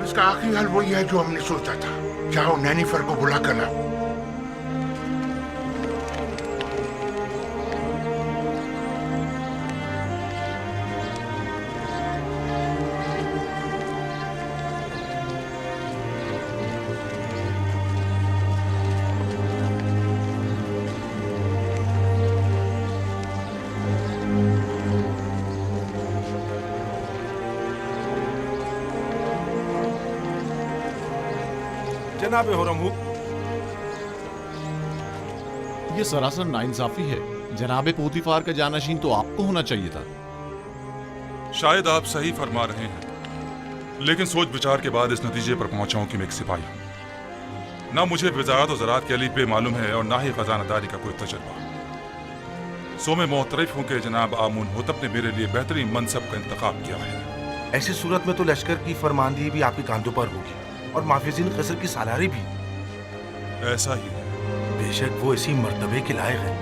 اس کا آخری حل وہی ہے جو ہم نے سوچا تھا. جاؤ نینیفر کو بلا کر لاؤ. جناب ہورمہب، یہ سراسر ناانصافی ہے. جناب پوتیفار کا جانشین تو آپ کو ہونا چاہیے تھا. شاید آپ صحیح فرما رہے ہیں، لیکن سوچ بچار کے بعد اس نتیجے پر پہنچا ہوں کہ میں ایک سپاہی ہوں. نہ مجھے وزارت و زراعت کے الف ب معلوم ہے اور نہ ہی خزانہ داری کا کوئی تجربہ. سو میں معترف ہوں کہ جناب آمون ہوتب نے میرے لیے بہترین منصب کا انتخاب کیا ہے. ایسی صورت میں تو لشکر کی فرماندہی بھی آپ کے کاندھوں پر ہوگی اور محافظین قصر کی سالاری بھی. ایسا ہی ہے. بے شک وہ اسی مرتبے کے لائق ہے.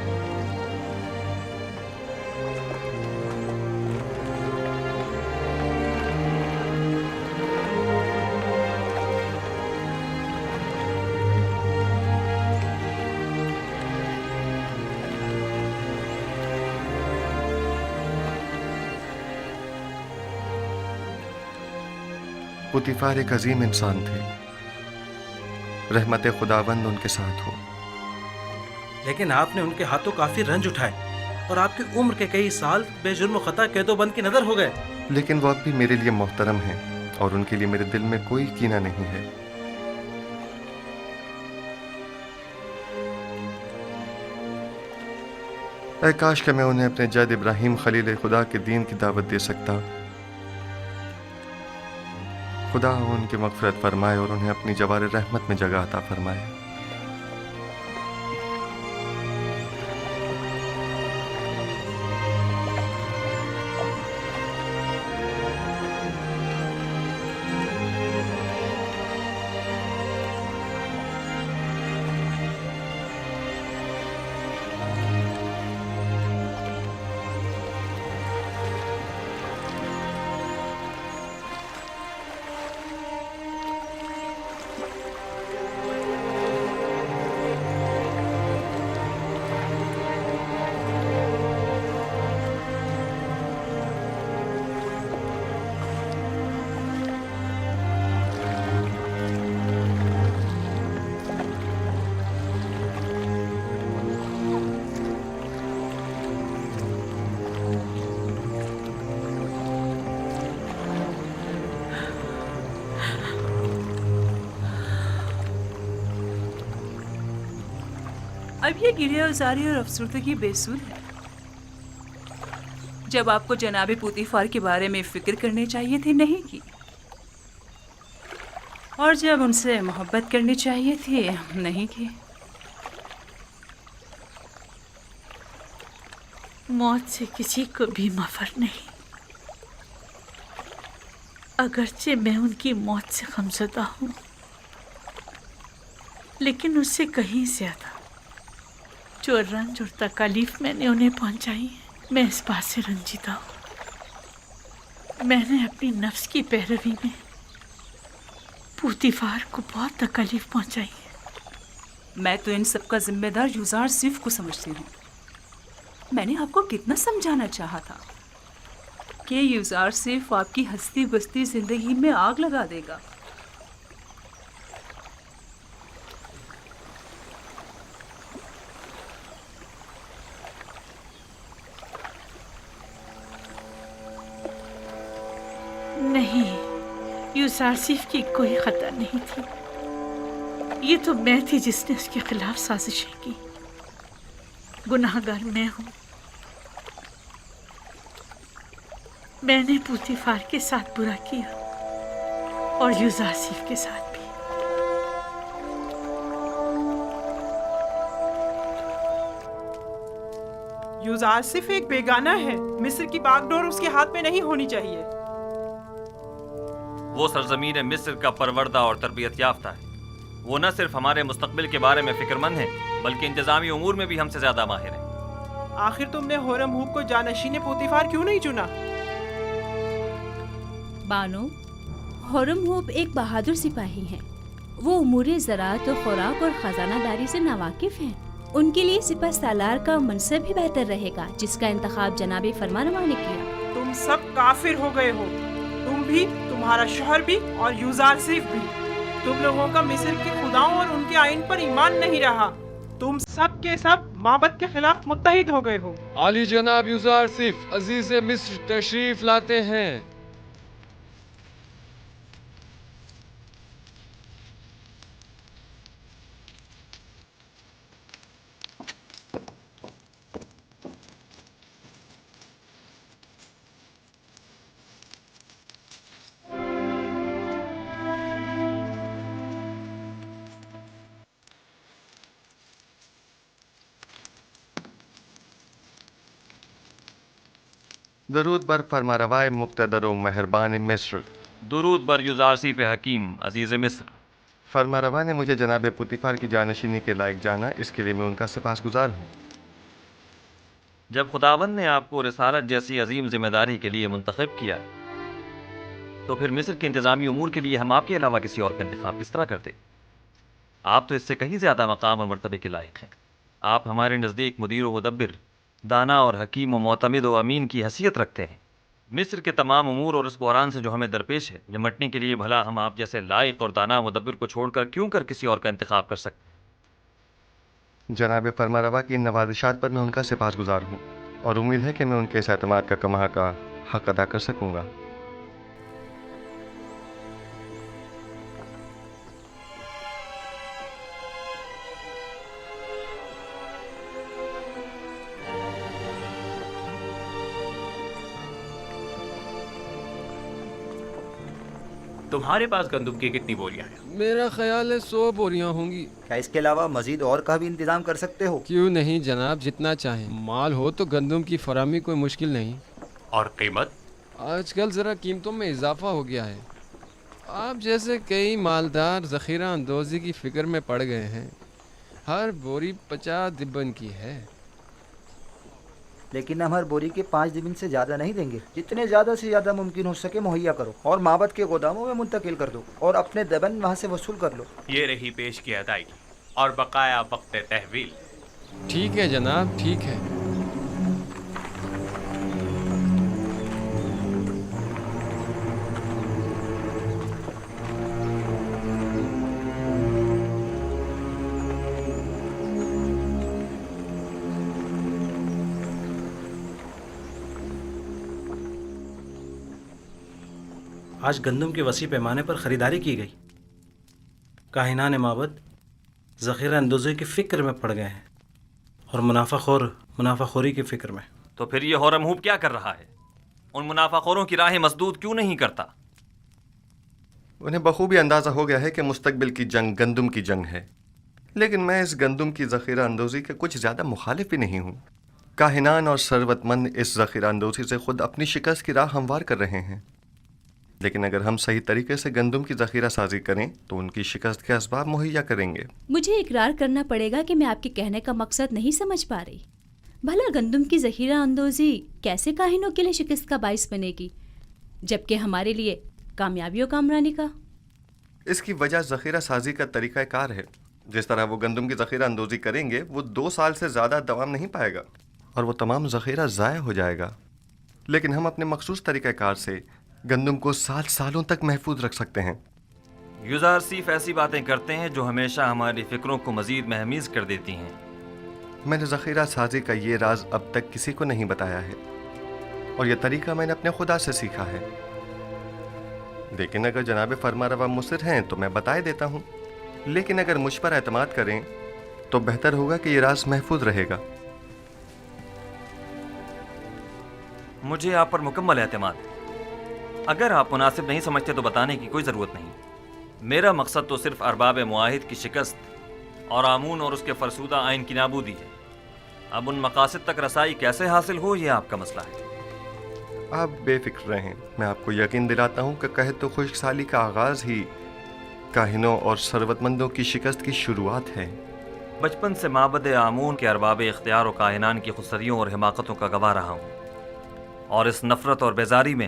پوتیفار ایک عظیم انسان تھے. رحمت خداوند ان کے ساتھ ہو. لیکن آپ نے ان کے ہاتھوں کافی رنج اٹھائے اور آپ کی عمر کے کئی سال بے جرم و خطا قید و بند کی نظر ہو گئے. لیکن وہ اب بھی میرے لیے محترم ہیں اور ان کے لیے میرے دل میں کوئی کینہ نہیں ہے. اے کاش کہ میں انہیں اپنے جد ابراہیم خلیل خدا کے دین کی دعوت دے سکتا. خدا ان کی مغفرت فرمائے اور انہیں اپنی جوار رحمت میں جگہ عطا فرمائے. اب یہ گریہ ازاری اور افسردگی بے سود ہے، جب آپ کو جناب پوتیفار کے بارے میں فکر کرنی چاہیے تھی نہیں کی، اور جب ان سے محبت کرنی چاہیے تھی نہیں کی. موت سے کسی کو بھی مفر نہیں، اگرچہ میں ان کی موت سے غمزدہ ہوں، لیکن اس سے کہیں زیادہ جو رنج اور تکالیف میں نے انہیں پہنچائی ہے، میں اس بات سے رنجیدہ ہوں. میں نے اپنی نفس کی پیروی میں پوتیفار کو بہت تکالیف پہنچائی ہے. میں تو ان سب کا ذمہ دار یوزار صف کو سمجھتی ہوں. میں نے آپ کو کتنا سمجھانا چاہا تھا کہ یوزار صف آپ کی ہستی بستی زندگی میں آگ لگا دے گا. نہیں، یوزارسیف کی کوئی خطا نہیں تھی. یہ تو میں تھی جس نے اس کے خلاف سازشیں کی. گناہ گار میں ہوں. میں نے پوتیفار کے ساتھ برا کیا اور یوزارسیف کے ساتھ بھی. یوزارسف ایک بیگانہ ہے. مصر کی باغ ڈور اس کے ہاتھ میں نہیں ہونی چاہیے. وہ سرزمین مصر کا پروردہ اور تربیت یافتہ ہے. وہ نہ صرف ہمارے مستقبل کے بارے میں فکر مند ہے بلکہ انتظامی امور میں بھی ہم سے زیادہ ماہر ہیں. آخر تم نے ہورمہب کو جانشین پوتیفار کیوں نہیں چنا؟ بانو، خرم ہوپ ایک بہادر سپاہی ہیں. وہ امور زراعت و خوراک اور خزانہ داری سے ناواقف ہیں. ان کے لیے سپہ سالار کا منصب ہی بہتر رہے گا جس کا انتخاب جناب فرمانروا نے کیا. تم سب کافر ہو گئے ہو، تم بھی، تمہارا شوہر بھی اور یوزارسیف بھی. تم لوگوں کا مصر کے خداؤں اور ان کے آئین پر ایمان نہیں رہا. تم سب کے سب معبد کے خلاف متحد ہو گئے ہو. عالی جناب یوزارسیف عزیز مصر تشریف لاتے ہیں. درود بر فرمانروای مقتدر و مہربان مصر. درود بر یوزارسیف حکیم عزیز مصر. فرمانروا نے مجھے جناب پوتیفار کی جانشینی کے لائق جانا، اس کے لیے میں ان کا سپاسگزار ہوں. جب خداوند نے آپ کو رسالت جیسی عظیم ذمہ داری کے لیے منتخب کیا تو پھر مصر کے انتظامی امور کے لیے ہم آپ کے علاوہ کسی اور کا انتخاب کس طرح کرتے؟ آپ تو اس سے کہیں زیادہ مقام اور مرتبے کے لائق ہیں. آپ ہمارے نزدیک مدیر و مدبر، دانا اور حکیم و معتمد و امین کی حیثیت رکھتے ہیں. مصر کے تمام امور اور اس بحران سے جو ہمیں درپیش ہے نمٹنے کے لیے بھلا ہم آپ جیسے لائق اور دانا مدبر کو چھوڑ کر کیوں کر کسی اور کا انتخاب کر سکتے؟ جناب فرمانروا کی ان نوازشات پر میں ان کا سپاسگزار ہوں اور امید ہے کہ میں ان کے اس اعتماد کا کماں کا حق ادا کر سکوں گا. تمہارے پاس گندم کی کتنی بوریاں ہیں؟ میرا خیال ہے 100 بوریاں ہوں گی. کیا اس کے علاوہ مزید اور کا بھی انتظام کر سکتے ہو؟ کیوں نہیں جناب، جتنا چاہیں. مال ہو تو گندم کی فراہمی کوئی مشکل نہیں. اور قیمت؟ آج کل ذرا قیمتوں میں اضافہ ہو گیا ہے. آپ جیسے کئی مالدار ذخیرہ اندوزی کی فکر میں پڑ گئے ہیں. ہر بوری 50 دبن کی ہے. لیکن ہم ہر بوری کے 5 دبن سے زیادہ نہیں دیں گے. جتنے زیادہ سے زیادہ ممکن ہو سکے مہیا کرو اور معبد کے گوداموں میں منتقل کر دو اور اپنے دبن وہاں سے وصول کر لو. یہ رہی پیش کی ادائیگی اور بقایا وقت تحویل. ٹھیک ہے جناب، ٹھیک ہے. آج گندم کے وسیع پیمانے پر خریداری کی گئی. کاہنان معبد ذخیرہ اندوزی کی فکر میں پڑ گئے ہیں اور منافع خوری کی فکر میں. تو پھر یہ ہورم ہوپ کیا کر رہا ہے؟ ان منافع خوروں کی راہیں مسدود کیوں نہیں کرتا؟ انہیں بخوبی اندازہ ہو گیا ہے کہ مستقبل کی جنگ گندم کی جنگ ہے، لیکن میں اس گندم کی ذخیرہ اندوزی کے کچھ زیادہ مخالف بھی نہیں ہوں. کاہنان اور ثروت مند اس ذخیرہ اندوزی سے خود اپنی شکست کی راہ ہموار کر رہے ہیں، لیکن اگر ہم صحیح طریقے سے گندم کی ذخیرہ سازی کریں تو ان کی شکست کے اسباب مہیا کریں گے. مجھے اقرار کرنا پڑے گا کہ میں آپ کے کہنے کا مقصد نہیں سمجھ پا رہی. بھلا گندم کی ذخیرہ اندوزی کیسے کاہنوں کے لیے شکست کا باعث بنے گی جبکہ ہمارے لیے کامیابی و کامرانی کا؟ اس کی وجہ ذخیرہ سازی کا طریقہ کار ہے. جس طرح وہ گندم کی ذخیرہ اندوزی کریں گے وہ 2 سال سے زیادہ دوام نہیں پائے گا اور وہ تمام ذخیرہ ضائع ہو جائے گا. لیکن ہم اپنے مخصوص طریقہ کار سے گندم کو سالوں تک محفوظ رکھ سکتے ہیں. یوزارسیف ایسی باتیں کرتے ہیں جو ہمیشہ ہماری فکروں کو مزید مہمیز کر دیتی ہیں. میں نے ذخیرہ سازی کا یہ راز اب تک کسی کو نہیں بتایا ہے اور یہ طریقہ میں نے اپنے خدا سے سیکھا ہے. لیکن اگر جناب فرمانروا مصر ہیں تو میں بتائے دیتا ہوں، لیکن اگر مجھ پر اعتماد کریں تو بہتر ہوگا کہ یہ راز محفوظ رہے گا. مجھے آپ پر مکمل اعتماد ہے. اگر آپ مناسب نہیں سمجھتے تو بتانے کی کوئی ضرورت نہیں. میرا مقصد تو صرف ارباب معاہد کی شکست اور آمون اور اس کے فرسودہ آئین کی نابودی ہے. اب ان مقاصد تک رسائی کیسے حاصل ہو یہ آپ کا مسئلہ ہے. آپ بے فکر رہیں. میں آپ کو یقین دلاتا ہوں کہ قحط و خشک سالی کا آغاز ہی کاہنوں اور ثروت مندوں کی شکست کی شروعات ہے. بچپن سے معبد آمون کے ارباب اختیار و کاہنان کی خودسریوں اور حماقتوں کا گواہ رہا ہوں، اور اس نفرت اور بیزاری میں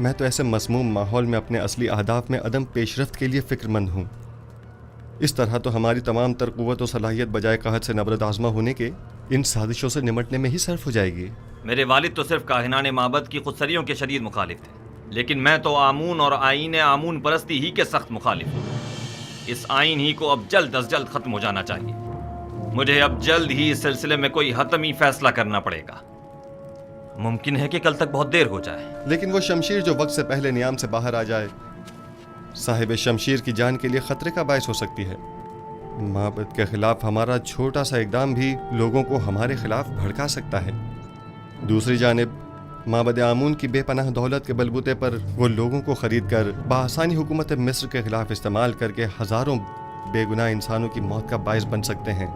میں تو ایسے مسموم ماحول میں اپنے اصلی اہداف میں عدم پیش رفت کے لیے فکر مند ہوں. اس طرح تو ہماری تمام تر قوت و صلاحیت بجائے قحط سے نبرد آزما ہونے کے ان سازشوں سے نمٹنے میں ہی صرف ہو جائے گی. میرے والد تو صرف کاہنان معبد کی خودسریوں کے شدید مخالف تھے، لیکن میں تو آمون اور آئین آمون پرستی ہی کے سخت مخالف ہوں. اس آئین ہی کو اب جلد از جلد ختم ہو جانا چاہیے. مجھے اب جلد ہی اس سلسلے میں کوئی حتمی فیصلہ کرنا پڑے گا. ممکن ہے کہ کل تک بہت دیر ہو جائے. لیکن وہ شمشیر جو وقت سے پہلے نیام سے باہر آ جائے صاحب شمشیر کی جان کے لیے خطرے کا باعث ہو سکتی ہے. معبد کے خلاف ہمارا چھوٹا سا اقدام بھی لوگوں کو ہمارے خلاف بھڑکا سکتا ہے. دوسری جانب معبد آمون کی بے پناہ دولت کے بلبوتے پر وہ لوگوں کو خرید کر بآسانی حکومت مصر کے خلاف استعمال کر کے ہزاروں بے گناہ انسانوں کی موت کا باعث بن سکتے ہیں.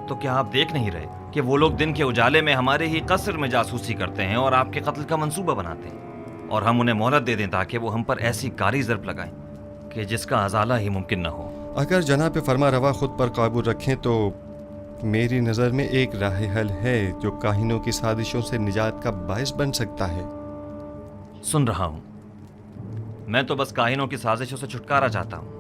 تو کیا آپ دیکھ نہیں رہے کہ وہ لوگ دن کے اجالے میں ہمارے ہی قصر میں جاسوسی کرتے ہیں اور آپ کے قتل کا منصوبہ بناتے ہیں، اور ہم انہیں مہلت دے دیں تاکہ وہ ہم پر ایسی کاری ضرب لگائیں کہ جس کا ازالہ ہی ممکن نہ ہو؟ اگر جناب فرما روا خود پر قابو رکھیں تو میری نظر میں ایک راہ حل ہے جو کاہنوں کی سازشوں سے نجات کا باعث بن سکتا ہے. سن رہا ہوں. میں تو بس کاہنوں کی سازشوں سے چھٹکارا چاہتا ہوں.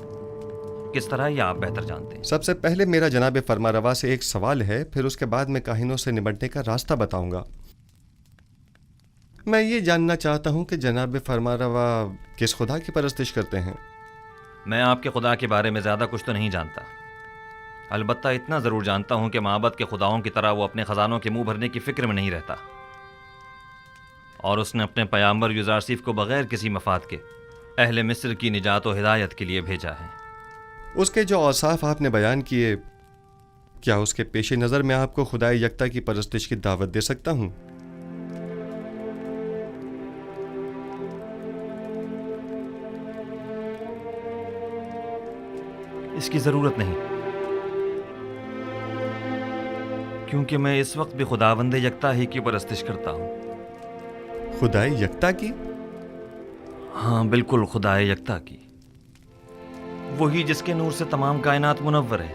کس طرح یہ آپ بہتر جانتے ہیں. سب سے پہلے میرا جناب فرما روا سے ایک سوال ہے، پھر اس کے بعد میں کاہنوں سے نمٹنے کا راستہ بتاؤں گا. میں یہ جاننا چاہتا ہوں کہ جناب فرما روا کس خدا کی پرستش کرتے ہیں؟ میں آپ کے خدا کے بارے میں زیادہ کچھ تو نہیں جانتا، البتہ اتنا ضرور جانتا ہوں کہ معبد کے خداؤں کی طرح وہ اپنے خزانوں کے منہ بھرنے کی فکر میں نہیں رہتا، اور اس نے اپنے پیامبر یوزارسیف کو بغیر کسی مفاد کے اہل مصر کی نجات و ہدایت کے لیے بھیجا ہے. اس کے جو اوصاف آپ نے بیان کیے، کیا اس کے پیش نظر میں آپ کو خدائے یکتا کی پرستش کی دعوت دے سکتا ہوں؟ اس کی ضرورت نہیں، کیونکہ میں اس وقت بھی خداوند یکتا ہی کی پرستش کرتا ہوں. خدائے یکتا کی؟ ہاں بالکل، خدائے یکتا کی. وہی جس کے نور سے تمام کائنات منور ہے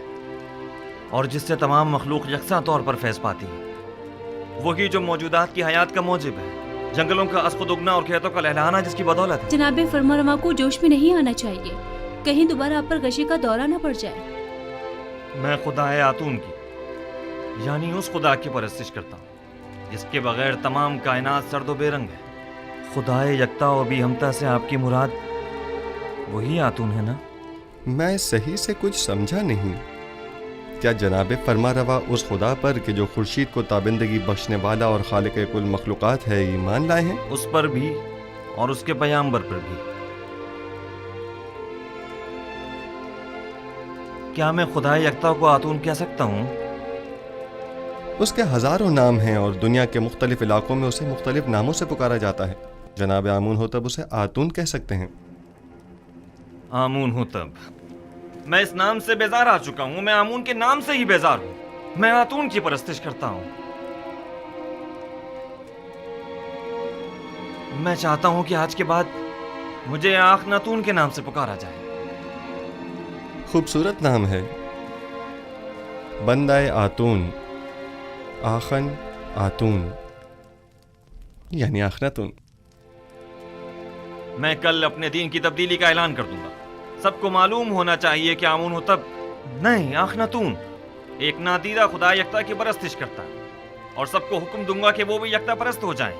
اور جس سے تمام مخلوق یکساں طور پر فیض پاتی ہے. وہی جو موجودات کی حیات کا موجب ہے، جنگلوں کا اسقد اگنا اور کھیتوں کا لہلانا جس کی بدولت ہے. جناب فرمانروا کو جوش میں نہیں آنا چاہیے، کہیں دوبارہ آپ پر غشی کا دورہ نہ پڑ جائے. میں خدائے آتون کی، یعنی اس خدا کی پرستش کرتا ہوں جس کے بغیر تمام کائنات سرد و بے رنگ ہے. خدائے یکتا و بھی ہمتا سے آپ کی مراد وہی آتون ہے نا؟ میں صحیح سے کچھ سمجھا نہیں. کیا جناب فرما روا اس خدا پر کہ جو خورشید کو تابندگی بخشنے والا اور خالق کل مخلوقات ہے ایمان لائے ہیں؟ اس پر بھی اور اس کے پیامبر پر بھی. کیا میں خدائے یکتا کو آتون کہہ سکتا ہوں؟ اس کے ہزاروں نام ہیں اور دنیا کے مختلف علاقوں میں اسے مختلف ناموں سے پکارا جاتا ہے. جناب آمون ہو تب اسے آتون کہہ سکتے ہیں. آمون ہوں تب. میں اس نام سے بیزار آ چکا ہوں. میں آمون کے نام سے ہی بیزار ہوں. میں آتون کی پرستش کرتا ہوں. میں چاہتا ہوں کہ آج کے بعد مجھے آخناتون کے نام سے پکارا جائے. خوبصورت نام ہے، بندہ آتون، آخن آتون یعنی آخناتون. میں کل اپنے دین کی تبدیلی کا اعلان کر دوں گا. سب کو معلوم ہونا چاہیے کہ آمون ہو تب نہیں، آخناتون ایک نادیدہ خدا یکتا کی پرستش کرتا ہے، اور سب کو حکم دوں گا کہ وہ بھی یکتا پرست ہو جائیں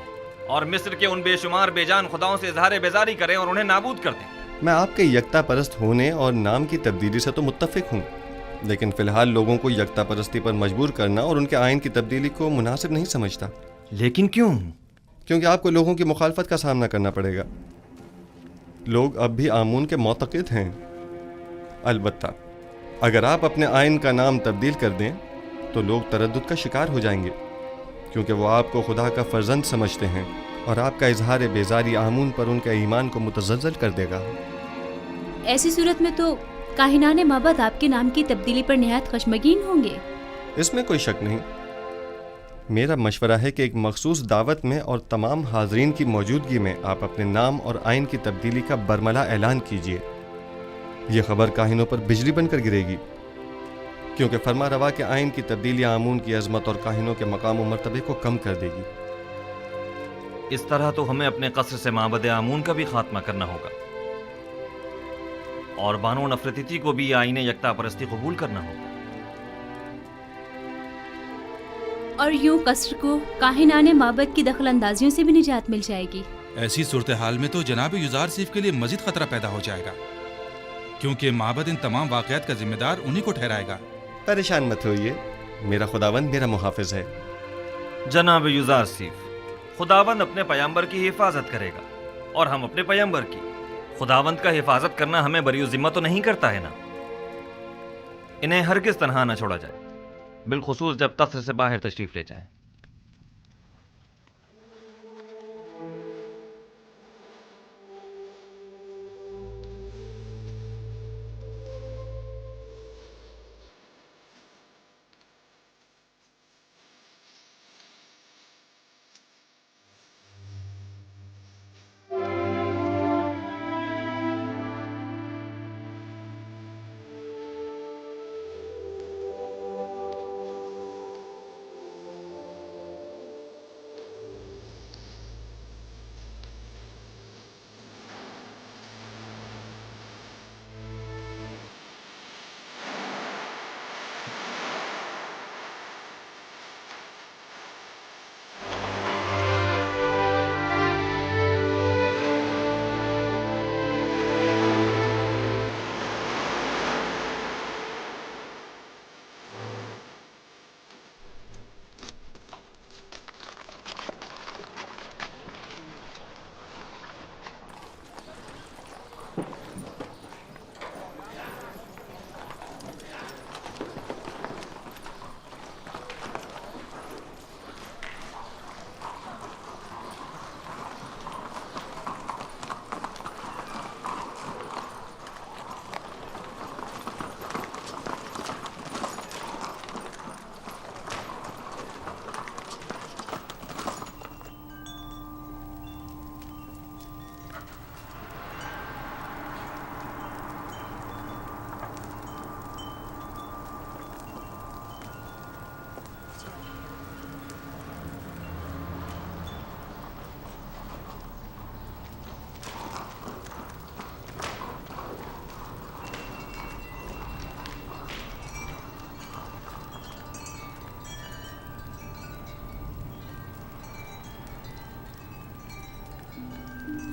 اور مصر کے ان بے شمار بے جان خداؤں سے اظہار بیزاری کریں اور انہیں نابود کر دیں. میں آپ کے یکتا پرست ہونے اور نام کی تبدیلی سے تو متفق ہوں، لیکن فی الحال لوگوں کو یکتا پرستی پر مجبور کرنا اور ان کے آئین کی تبدیلی کو مناسب نہیں سمجھتا. لیکن کیوں؟ کیونکہ آپ کو لوگوں کی مخالفت کا سامنا کرنا پڑے گا. لوگ اب بھی آمون کے معتقد ہیں. البتہ اگر آپ اپنے آئین کا نام تبدیل کر دیں تو لوگ تردد کا شکار ہو جائیں گے، کیونکہ وہ آپ کو خدا کا فرزند سمجھتے ہیں اور آپ کا اظہار بیزاری آمون پر ان کے ایمان کو متزلزل کر دے گا. ایسی صورت میں تو کاہنان معبد آپ کے نام کی تبدیلی پر نہایت خشمگین ہوں گے. اس میں کوئی شک نہیں. میرا مشورہ ہے کہ ایک مخصوص دعوت میں اور تمام حاضرین کی موجودگی میں آپ اپنے نام اور آئین کی تبدیلی کا برملا اعلان کیجیے. یہ خبر کاہنوں پر بجلی بن کر گرے گی، کیونکہ فرما روا کے آئین کی تبدیلی آمون کی عظمت اور کاہنوں کے مقام و مرتبے کو کم کر دے گی. اس طرح تو ہمیں اپنے قصر سے معبد آمون کا بھی خاتمہ کرنا ہوگا، اور بانو نفرتیتی کو بھی آئین یکتا پرستی قبول کرنا ہوگا۔ اور یوں قصر کو کاہنان معبد کی دخل اندازیوں سے بھی نجات مل جائے گی۔ ایسی صورتحال میں تو جناب یوزار سیف کے لیے مزید خطرہ پیدا ہو جائے گا، کیونکہ معبد ان تمام واقعات کا ذمہ دار انہی کو ٹھہرائے گا۔ پریشان مت ہوئیے، میرا خداوند میرا محافظ ہے۔ جناب یوزار سیف، خداوند اپنے پیامبر کی حفاظت کرے گا، اور ہم اپنے پیامبر کی۔ خداوند کا حفاظت کرنا ہمیں بری ذمہ تو نہیں کرتا ہے نا؟ انہیں ہرگز تنہا نہ چھوڑا جائے، بالخصوص جب قصر سے باہر تشریف لے جائیں۔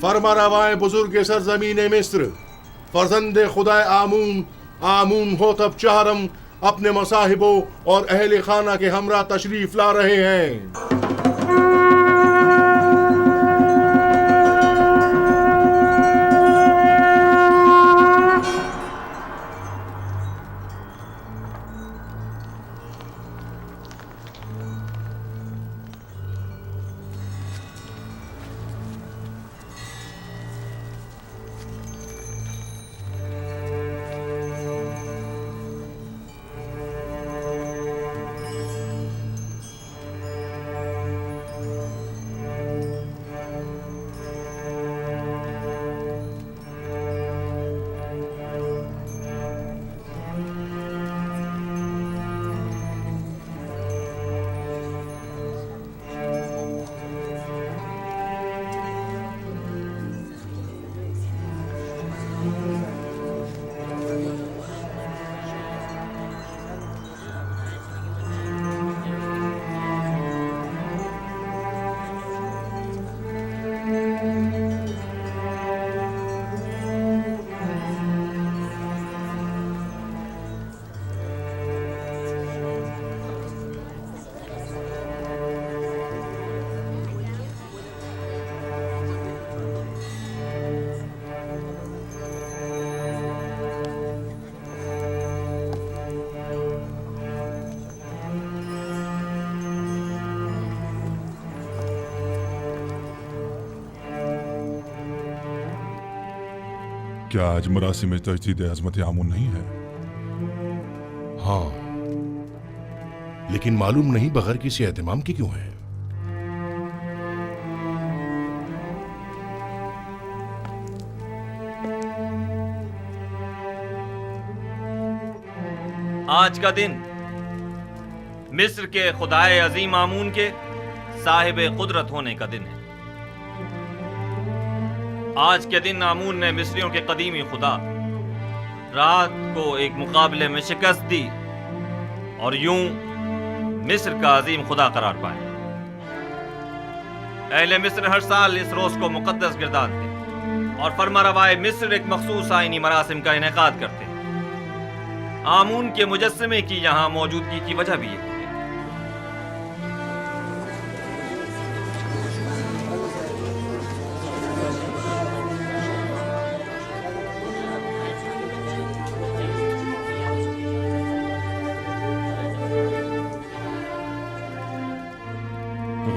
فرما روائے بزرگ سرزمین مصر، فرزند خدا آمون ہوتب چہرم اپنے مصاحبوں اور اہل خانہ کے ہمراہ تشریف لا رہے ہیں۔ کیا آج مراسم میں تجدید عظمت آمون نہیں ہے؟ ہاں، لیکن معلوم نہیں بغیر کسی اہتمام کی کیوں ہے۔ آج کا دن مصر کے خدائے عظیم آمون کے صاحب قدرت ہونے کا دن ہے۔ آج کے دن آمون نے مصریوں کے قدیمی خدا رات کو ایک مقابلے میں شکست دی اور یوں مصر کا عظیم خدا قرار پایا۔ اہل مصر ہر سال اس روز کو مقدس گردانتے اور فرما روائے مصر ایک مخصوص آئینی مراسم کا انعقاد کرتے۔ آمون کے مجسمے کی یہاں موجودگی کی وجہ بھی ہے۔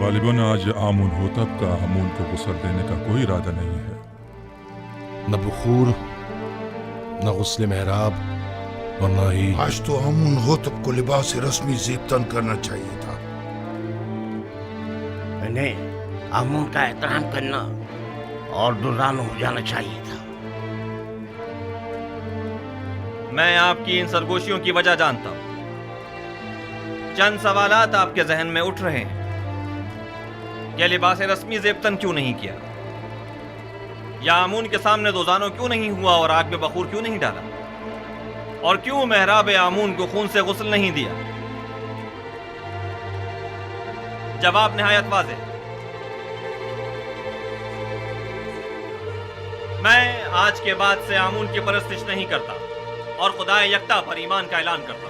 غالباً آج آمون ہوتب کا آمون کو غسل دینے کا کوئی ارادہ نہیں ہے۔ نہ بخور، نہ غسل محراب اور نہ ہی آج تو آمون ہوتب کو لباس رسمی زیب تن کرنا چاہیے تھا۔ انہیں آمون کا احترام کرنا اور درانو ہو جانا چاہیے تھا۔ میں آپ کی ان سرگوشیوں کی وجہ جانتا ہوں۔ چند سوالات آپ کے ذہن میں اٹھ رہے ہیں کہ لباس رسمی زیبتن کیوں نہیں کیا، یا آمون کے سامنے دوزانو کیوں نہیں ہوا اور آگ میں بخور کیوں نہیں ڈالا، اور کیوں محراب آمون کو خون سے غسل نہیں دیا؟ جواب نہایت واضح۔ میں آج کے بعد سے آمون کی پرستش نہیں کرتا اور خدا یکتا پر ایمان کا اعلان کرتا ہوں۔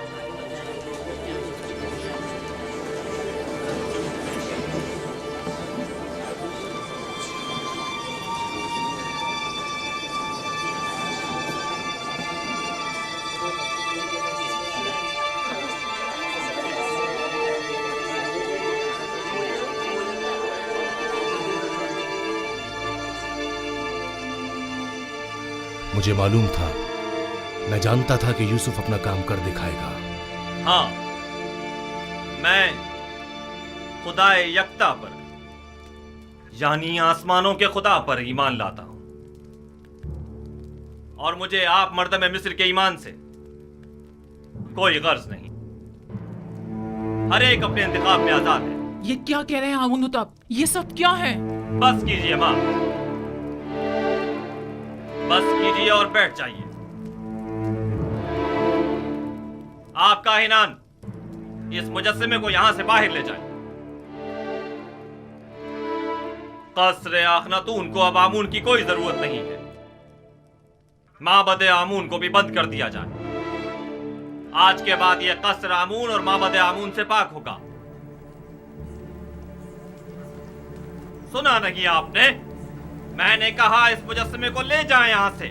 مجھے معلوم تھا، میں جانتا تھا کہ یوسف اپنا کام کر دکھائے گا۔ ہاں، میں خدا یکتا پر یعنی آسمانوں کے خدا پر ایمان لاتا ہوں، اور مجھے آپ مردم مصر کے ایمان سے کوئی غرض نہیں۔ ہر ایک اپنے انتخاب میں آزاد ہے۔ یہ کیا کہہ رہے ہیں آمون ہوتب؟ یہ سب کیا ہے؟ بس کیجئے ماں، بس کیجئے اور بیٹھ جائیے۔ آپ کاہنان اس مجسمے کو یہاں سے باہر لے جائیں۔ قصر آخناتون کو اب آمون کی کوئی ضرورت نہیں ہے۔ معبد آمون کو بھی بند کر دیا جائے۔ آج کے بعد یہ قصر آمون اور معبد آمون سے پاک ہوگا۔ سنا نہیں آپ نے؟ میں نے کہا اس مجسمے کو لے جائیں یہاں سے۔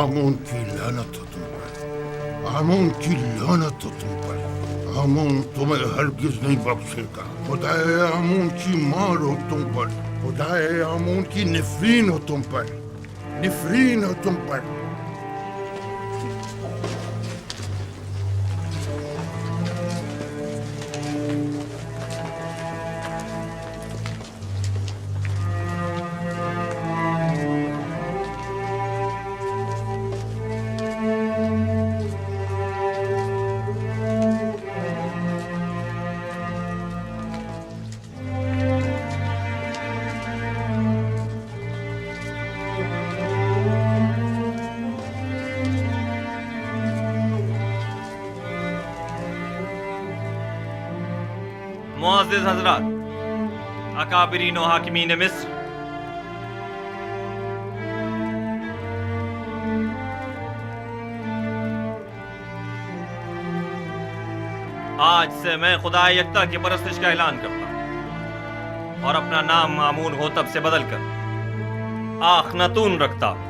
آمون کی لعنت ہو تم پر، آمون کی لعنت ہو تم پر۔ آمون تمہیں ہرگز نہیں بخشے گا۔ خدائے آمون کی مار ہو تم پر، خدائے آمون کی نفرین ہو تم پر، نفرین ہو تم پر۔ معزز حضرات، اکابرین و حاکمین مصر، آج سے میں خدا یکتا کی پرستش کا اعلان کرتا ہوں اور اپنا نام آمون ہوتب سے بدل کر آخناتون رکھتا ہوں۔